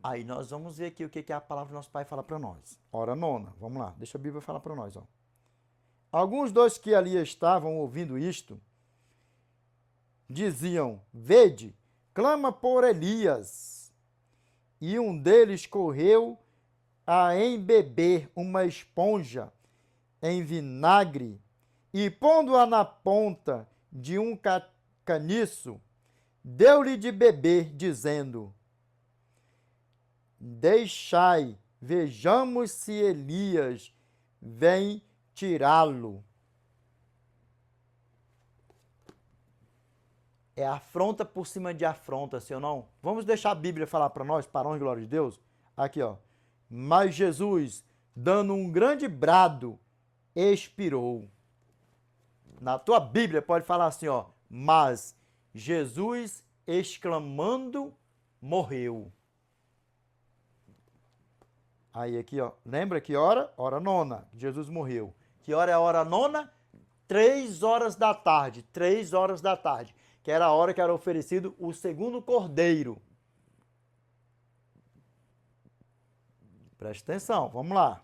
Aí nós vamos ver aqui o que a palavra do nosso Pai fala para nós. Hora nona, vamos lá, deixa a Bíblia falar para nós. Ó. Alguns dos que ali estavam ouvindo isto, diziam, vede, clama por Elias. E um deles correu a embeber uma esponja em vinagre e, pondo-a na ponta de um caniço, deu-lhe de beber, dizendo, deixai, vejamos se Elias vem tirá-lo. É afronta por cima de afronta, sim ou não? Vamos deixar a Bíblia falar para nós, para a honra e glória de Deus? Aqui, ó. Mas Jesus, dando um grande brado, expirou. Na tua Bíblia pode falar assim, ó. Mas Jesus, exclamando, morreu. Aí aqui, ó. Lembra que hora? Hora nona. Jesus morreu. Que hora é a hora nona? 3 horas da tarde. 3 horas da tarde. Que era a hora que era oferecido o segundo cordeiro. Presta atenção, vamos lá.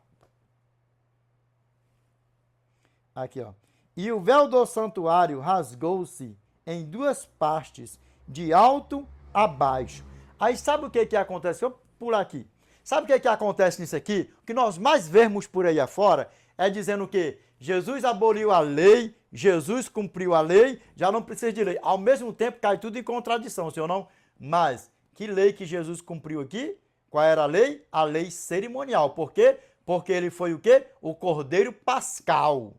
Aqui, ó. E o véu do santuário rasgou-se em duas partes, de alto a baixo. Aí sabe o que aconteceu por aqui? Sabe o que acontece nisso aqui? O que nós mais vemos por aí afora é dizendo que Jesus aboliu a lei, Jesus cumpriu a lei, já não precisa de lei. Ao mesmo tempo cai tudo em contradição, senhor não? Mas que lei que Jesus cumpriu aqui? Qual era a lei? A lei cerimonial. Por quê? Porque ele foi o quê? O Cordeiro Pascal.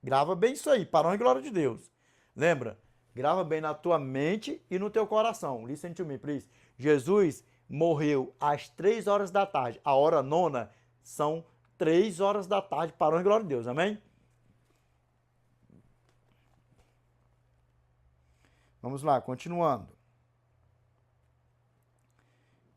Grava bem isso aí, para a glória de Deus. Lembra? Grava bem na tua mente e no teu coração. Listen to me, please. Jesus morreu às 3 horas da tarde. A hora nona são 3 horas da tarde, para a glória de Deus. Amém? Vamos lá, continuando.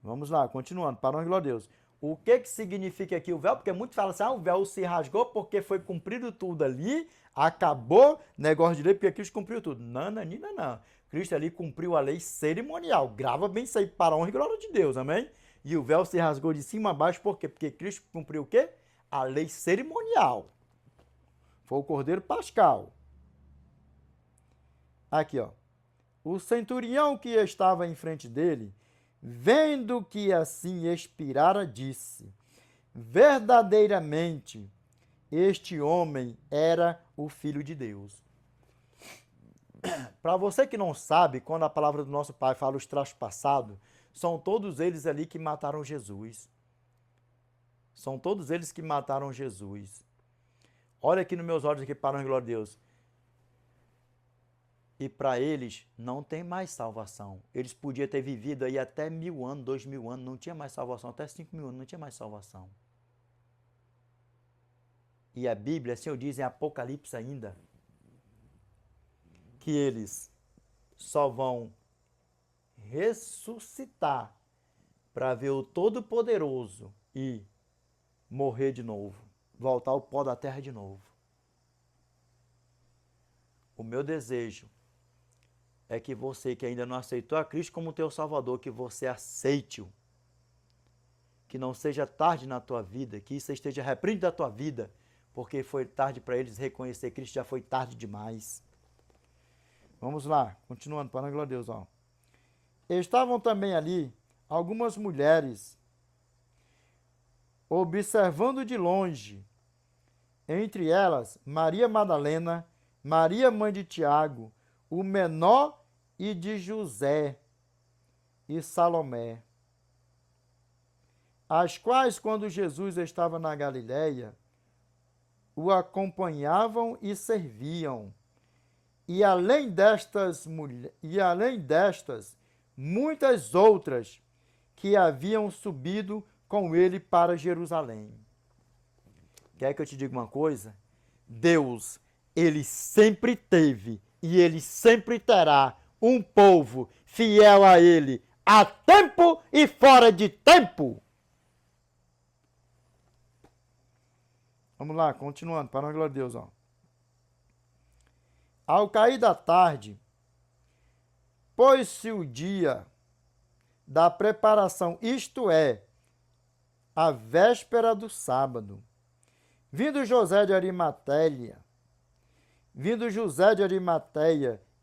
Vamos lá, continuando, para a glória de Deus. O que significa aqui o véu? Porque muitos falam assim, o véu se rasgou porque foi cumprido tudo ali, acabou negócio de lei, porque Cristo cumpriu tudo. Não, não, não, não. Cristo ali cumpriu a lei cerimonial. Grava bem isso aí, para a honra e glória de Deus, amém? E o véu se rasgou de cima a baixo, por quê? Porque Cristo cumpriu o quê? A lei cerimonial. Foi o Cordeiro Pascal. Aqui, ó. O centurião que estava em frente dele, vendo que assim expirara, disse, verdadeiramente, este homem era o Filho de Deus. Para você que não sabe, quando a palavra do nosso Pai fala os traspassados, são todos eles ali que mataram Jesus. São todos eles que mataram Jesus. Olha aqui nos meus olhos, aqui para a glória de Deus. E para eles não tem mais salvação. Eles podiam ter vivido aí até 1000 anos, 2000 anos, não tinha mais salvação. Até 5000 anos, não tinha mais salvação. E a Bíblia, assim eu diz em Apocalipse ainda, que eles só vão ressuscitar para ver o Todo-Poderoso e morrer de novo, voltar ao pó da terra de novo. O meu desejo é que você que ainda não aceitou a Cristo como teu Salvador, que você aceite-o. Que não seja tarde na tua vida, que isso esteja repreendido da tua vida, porque foi tarde para eles reconhecer Cristo, já foi tarde demais. Vamos lá, continuando, para a glória de Deus. Ó. Estavam também ali algumas mulheres, observando de longe, entre elas Maria Madalena, Maria mãe de Tiago, o menor e de José e Salomé, as quais, quando Jesus estava na Galiléia, o acompanhavam e serviam. E além destas, muitas outras que haviam subido com ele para Jerusalém. Quer que eu te diga uma coisa? Deus, ele sempre teve e ele sempre terá um povo fiel a ele, a tempo e fora de tempo. Vamos lá, continuando, para a glória de Deus. Ó. Ao cair da tarde, pôs-se o dia, da preparação, isto é, a véspera do sábado. Vindo José de Arimateia,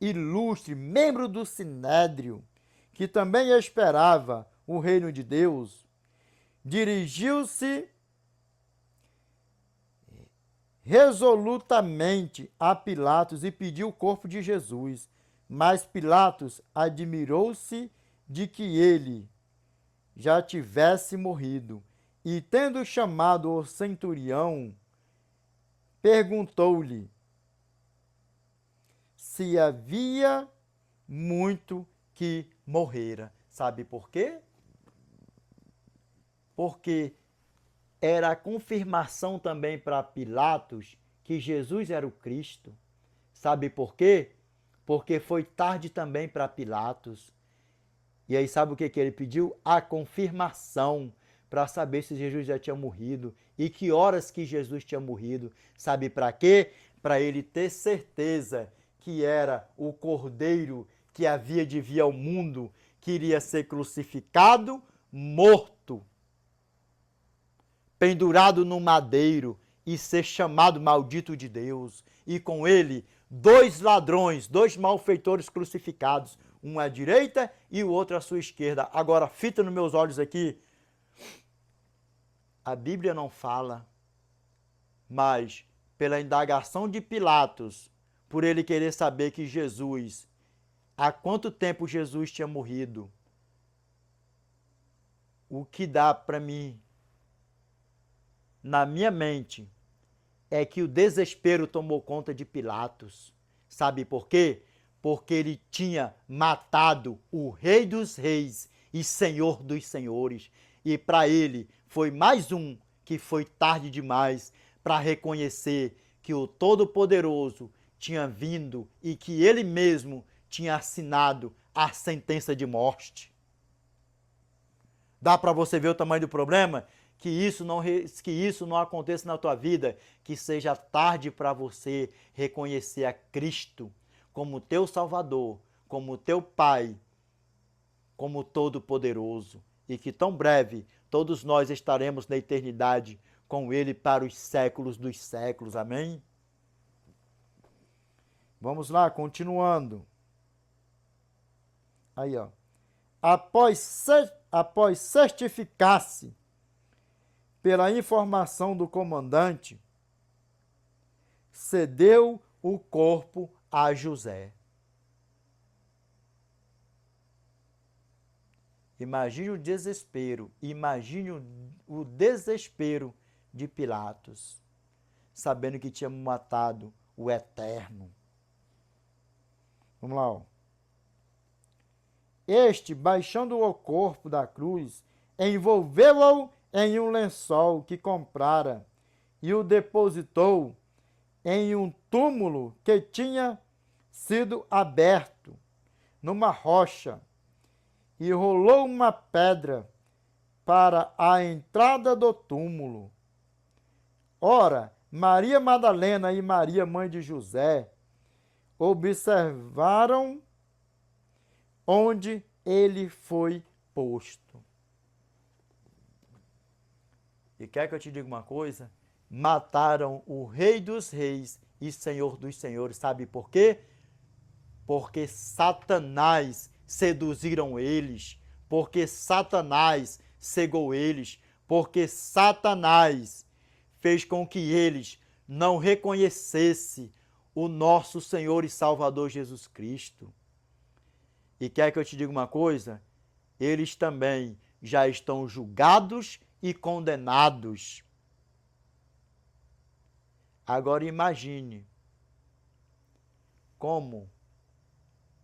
ilustre, membro do Sinédrio, que também esperava o reino de Deus, dirigiu-se resolutamente a Pilatos e pediu o corpo de Jesus. Mas Pilatos admirou-se de que ele já tivesse morrido e, tendo chamado o centurião, perguntou-lhe se havia muito que morrera. Sabe por quê? Porque era a confirmação também para Pilatos que Jesus era o Cristo. Sabe por quê? Porque foi tarde também para Pilatos. E aí sabe o que ele pediu? A confirmação para saber se Jesus já tinha morrido e que horas que Jesus tinha morrido. Sabe para quê? Para ele ter certeza que era o Cordeiro que havia de vir ao mundo, que iria ser crucificado, morto, pendurado no madeiro e ser chamado maldito de Deus. E com ele, 2 ladrões, 2 malfeitores crucificados, um à direita e o outro à sua esquerda. Agora, fita nos meus olhos aqui. A Bíblia não fala, mas pela indagação de Pilatos, por ele querer saber que Jesus, há quanto tempo Jesus tinha morrido, o que dá para mim, na minha mente, é que o desespero tomou conta de Pilatos. Sabe por quê? Porque ele tinha matado o Rei dos Reis e Senhor dos Senhores. E para ele foi mais um que foi tarde demais para reconhecer que o Todo-Poderoso tinha vindo e que ele mesmo tinha assinado a sentença de morte. Dá para você ver o tamanho do problema? Que isso não aconteça na tua vida, que seja tarde para você reconhecer a Cristo como teu Salvador, como teu Pai, como Todo-Poderoso, e que tão breve todos nós estaremos na eternidade com Ele para os séculos dos séculos. Amém? Vamos lá, continuando. Aí, ó. Após certificar-se pela informação do comandante, cedeu o corpo a José. Imagine o desespero, o desespero de Pilatos, sabendo que tinha matado o Eterno. Vamos lá, ó. Este, baixando o corpo da cruz, envolveu-o em um lençol que comprara e o depositou em um túmulo que tinha sido aberto numa rocha e rolou uma pedra para a entrada do túmulo. Ora, Maria Madalena e Maria, mãe de José, observaram onde ele foi posto. E quer que eu te diga uma coisa? Mataram o Rei dos Reis e Senhor dos Senhores. Sabe por quê? Porque Satanás seduziram eles, porque Satanás cegou eles, porque Satanás fez com que eles não reconhecessem o nosso Senhor e Salvador Jesus Cristo. E quer que eu te diga uma coisa? Eles também já estão julgados e condenados. Agora imagine como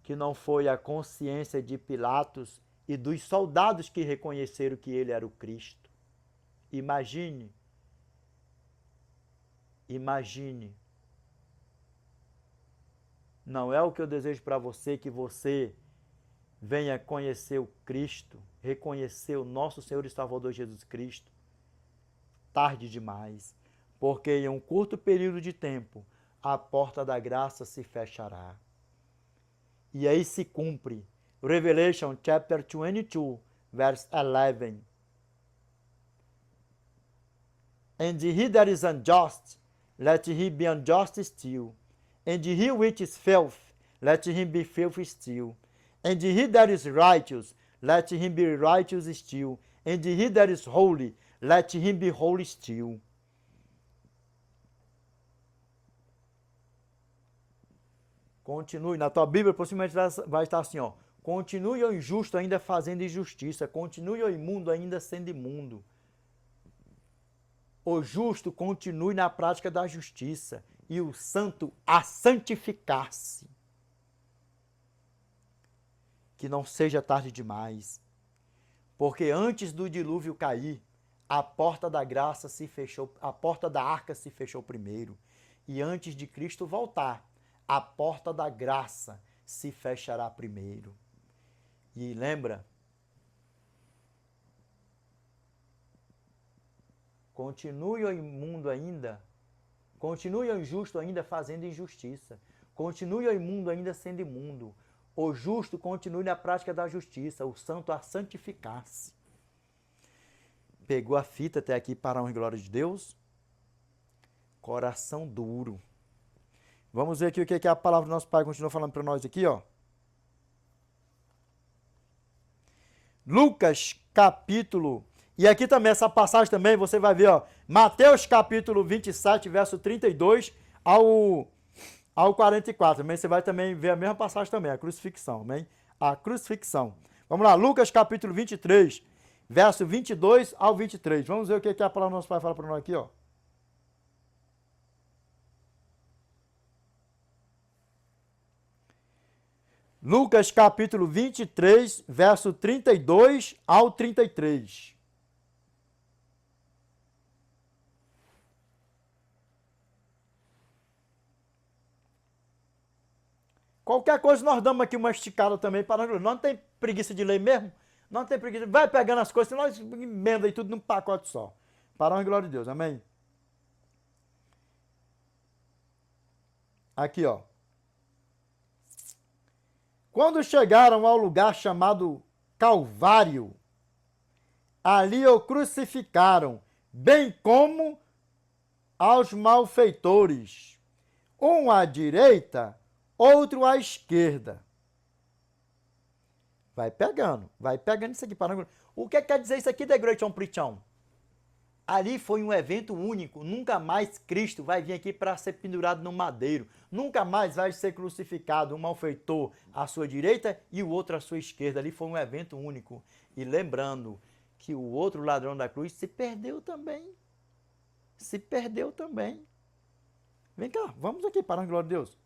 que não foi a consciência de Pilatos e dos soldados que reconheceram que ele era o Cristo. Imagine. Não é o que eu desejo para você, que você venha conhecer o Cristo, reconhecer o nosso Senhor e Salvador Jesus Cristo, tarde demais, porque em um curto período de tempo a porta da graça se fechará. E aí se cumpre Revelation chapter 22, verse 11. And he that is unjust, let him be unjust still. And he which is filth, let him be filthy still. And he that is righteous, let him be righteous still. And he that is holy, let him be holy still. Continue, na tua Bíblia possivelmente vai estar assim, ó. Continue o injusto ainda fazendo injustiça, continue o imundo ainda sendo imundo. O justo continue na prática da justiça e o santo a santificar-se. Que não seja tarde demais, porque antes do dilúvio cair, a porta da graça se fechou, a porta da arca se fechou primeiro, e antes de Cristo voltar, a porta da graça se fechará primeiro. E lembra, continue o imundo ainda, continue o injusto ainda fazendo injustiça, continue o imundo ainda sendo imundo, o justo continue na prática da justiça, o santo a santificar-se. Pegou a fita até aqui para a honra e glória de Deus? Coração duro. Vamos ver aqui o que a palavra do nosso Pai continua falando para nós aqui, ó. Lucas, capítulo... E aqui também, essa passagem também, você vai ver, ó. Mateus, capítulo 27, verso 32 ao 44. Também você vai também ver a mesma passagem também, a crucifixão, amém? A crucifixão. Vamos lá, Lucas, capítulo 23, verso 22 ao 23. Vamos ver o que a palavra do nosso Pai fala para nós aqui, ó. Lucas capítulo 23, verso 32 ao 33. Qualquer coisa nós damos aqui uma esticada também para nós. Não tem preguiça de ler mesmo? Não tem preguiça. Vai pegando as coisas, nós emenda aí tudo num pacote só. Para a glória de Deus, amém? Aqui, ó. Quando chegaram ao lugar chamado Calvário, ali o crucificaram, bem como aos malfeitores, um à direita, outro à esquerda. Vai pegando isso aqui. O que quer dizer isso aqui, The Great on Preachão? Ali foi um evento único, nunca mais Cristo vai vir aqui para ser pendurado no madeiro, nunca mais vai ser crucificado um malfeitor à sua direita e o outro à sua esquerda. Ali foi um evento único. E lembrando que o outro ladrão da cruz se perdeu também. Se perdeu também. Vem cá, vamos aqui para a glória de Deus.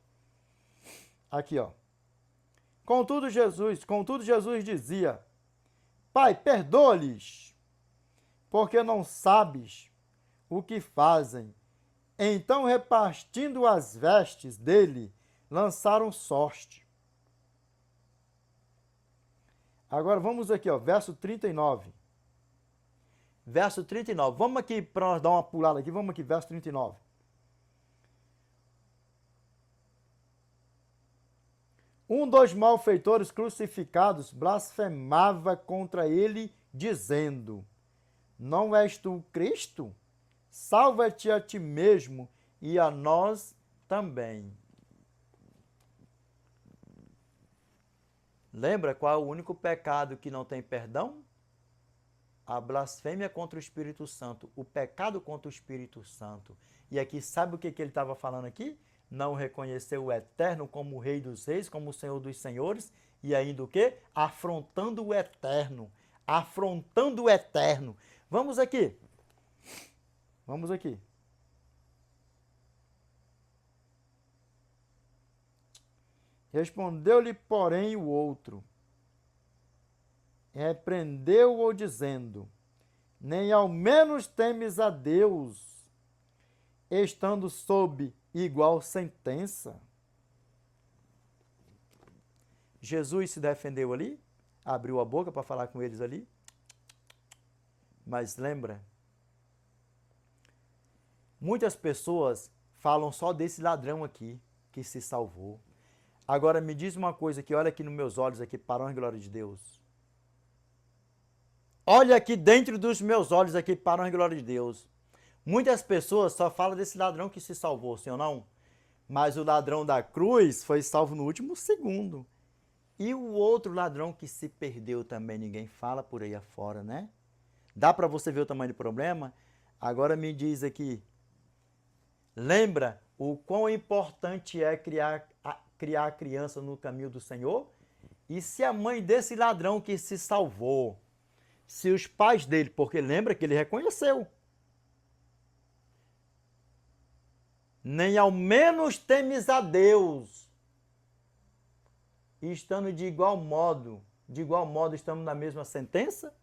Aqui, ó. Contudo Jesus dizia: Pai, perdoa-lhes, porque não sabes o que fazem. Então, repartindo as vestes dele, lançaram sorte. Agora vamos aqui, ó, verso 39. Verso 39. Vamos aqui para nós dar uma pulada aqui. Vamos aqui, verso 39. Um dos malfeitores crucificados blasfemava contra ele, dizendo: Não és tu o Cristo? Salva-te a ti mesmo e a nós também. Lembra qual é o único pecado que não tem perdão? A blasfêmia contra o Espírito Santo, o pecado contra o Espírito Santo. E aqui, sabe o que ele estava falando aqui? Não reconheceu o Eterno como o Rei dos Reis, como o Senhor dos Senhores, e ainda o quê? Afrontando o Eterno. Afrontando o Eterno. Vamos aqui. Vamos aqui. Respondeu-lhe, porém, o outro. Repreendeu-o, dizendo: Nem ao menos temes a Deus, estando sob igual sentença. Jesus se defendeu ali, abriu a boca para falar com eles ali. Mas lembra, muitas pessoas falam só desse ladrão aqui que se salvou. Agora me diz uma coisa aqui, olha aqui nos meus olhos aqui, para a glória de Deus. Olha aqui dentro dos meus olhos, aqui para a glória de Deus. Muitas pessoas só falam desse ladrão que se salvou, sim ou não? Mas o ladrão da cruz foi salvo no último segundo. E o outro ladrão que se perdeu também, ninguém fala por aí afora, né? Dá para você ver o tamanho do problema? Agora me diz aqui, lembra o quão importante é criar a criança no caminho do Senhor? E se a mãe desse ladrão que se salvou, se os pais dele, porque lembra que ele reconheceu, nem ao menos temes a Deus, e estando de igual modo estamos na mesma sentença?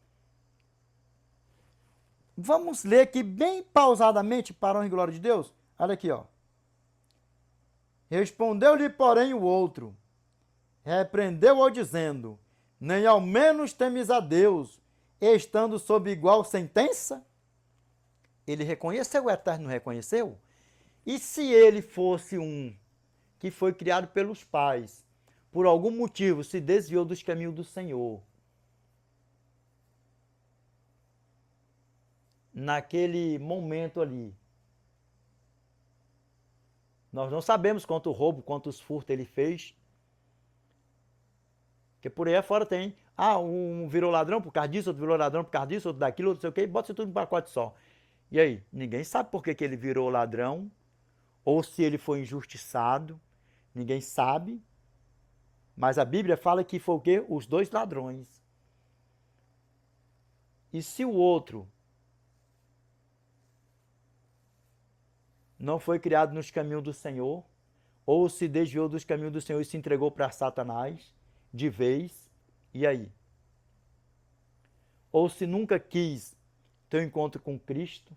Vamos ler aqui bem pausadamente para a honra e glória de Deus. Olha aqui, ó. Respondeu-lhe, porém, o outro, repreendeu-o dizendo, nem ao menos temes a Deus, estando sob igual sentença? Ele reconheceu, o Eterno reconheceu? E se ele fosse um que foi criado pelos pais, por algum motivo se desviou dos caminhos do Senhor, naquele momento ali, nós não sabemos quanto roubo, quantos furtos ele fez, porque por aí afora tem, um virou ladrão por causa disso, outro virou ladrão por causa disso, outro daquilo, outro sei o quê, bota isso tudo num pacote só. E aí, ninguém sabe por que ele virou ladrão, ou se ele foi injustiçado, ninguém sabe, mas a Bíblia fala que foi o quê? Os dois ladrões. E se o outro não foi criado nos caminhos do Senhor, ou se desviou dos caminhos do Senhor e se entregou para Satanás de vez, e aí? Ou se nunca quis ter um encontro com Cristo?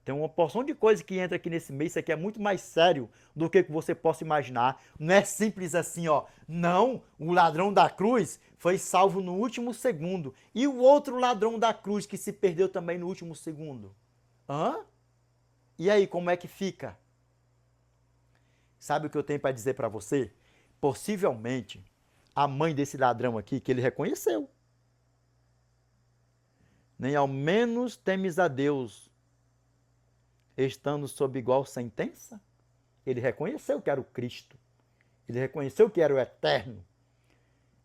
Tem uma porção de coisa que entra aqui nesse meio, isso aqui é muito mais sério do que você possa imaginar. Não é simples assim, ó. Não, o ladrão da cruz foi salvo no último segundo. E o outro ladrão da cruz que se perdeu também no último segundo? Hã? E aí, como é que fica? Sabe o que eu tenho para dizer para você? Possivelmente, a mãe desse ladrão aqui, que ele reconheceu. Nem ao menos temes a Deus, estando sob igual sentença? Ele reconheceu que era o Cristo. Ele reconheceu que era o Eterno.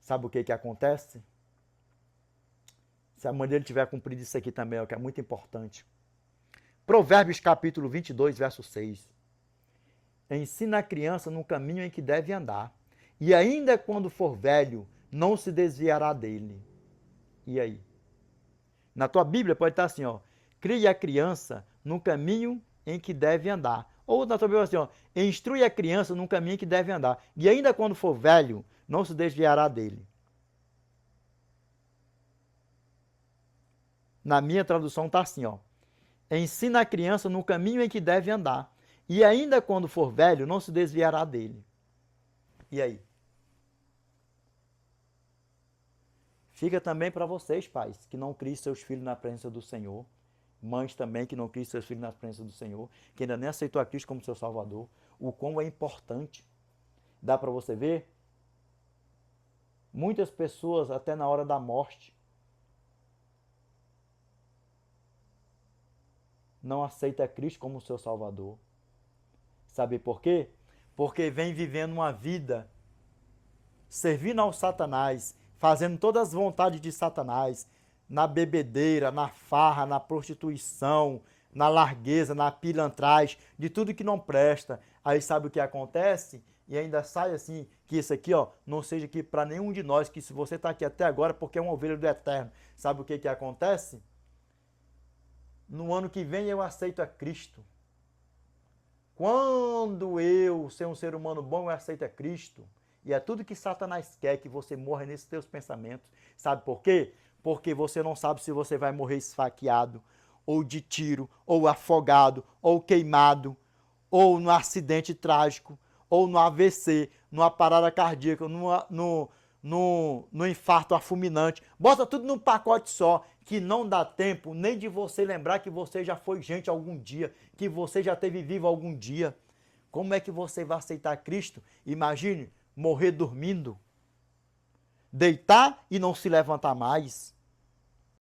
Sabe o que acontece? Se a mãe dele tiver cumprido isso aqui também, o que é muito importante. Provérbios capítulo 22, verso 6. Ensina a criança no caminho em que deve andar, e ainda quando for velho, não se desviará dele. E aí? Na tua Bíblia pode estar assim, ó. Crie a criança no caminho em que deve andar. Ou na tua Bíblia assim, ó. Instrui a criança no caminho em que deve andar. E ainda quando for velho, não se desviará dele. Na minha tradução está assim, ó. Ensina a criança no caminho em que deve andar. E ainda quando for velho, não se desviará dele. E aí? Fica também para vocês, pais, que não criem seus filhos na presença do Senhor. Mães também que não criem seus filhos na presença do Senhor. Que ainda nem aceitou a Cristo como seu Salvador. O quão é importante. Dá para você ver? Muitas pessoas, até na hora da morte, não aceitam a Cristo como seu Salvador. Sabe por quê? Porque vem vivendo uma vida servindo ao Satanás, fazendo todas as vontades de Satanás, na bebedeira, na farra, na prostituição, na largueza, na pilantragem, de tudo que não presta. Aí sabe o que acontece? E ainda sai assim, que isso aqui, ó, não seja aqui para nenhum de nós, que se você está aqui até agora, porque é uma ovelha do Eterno. Sabe o que acontece? No ano que vem eu aceito a Cristo. Quando eu ser um ser humano bom, eu aceito a Cristo. E é tudo que Satanás quer, que você morra nesses teus pensamentos. Sabe por quê? Porque você não sabe se você vai morrer esfaqueado, ou de tiro, ou afogado, ou queimado, ou no acidente trágico, ou no AVC, numa parada cardíaca, no infarto fulminante. Bota tudo num pacote só, que não dá tempo nem de você lembrar que você já foi gente algum dia, que você já teve vivo algum dia. Como é que você vai aceitar Cristo? Imagine morrer dormindo, deitar e não se levantar mais.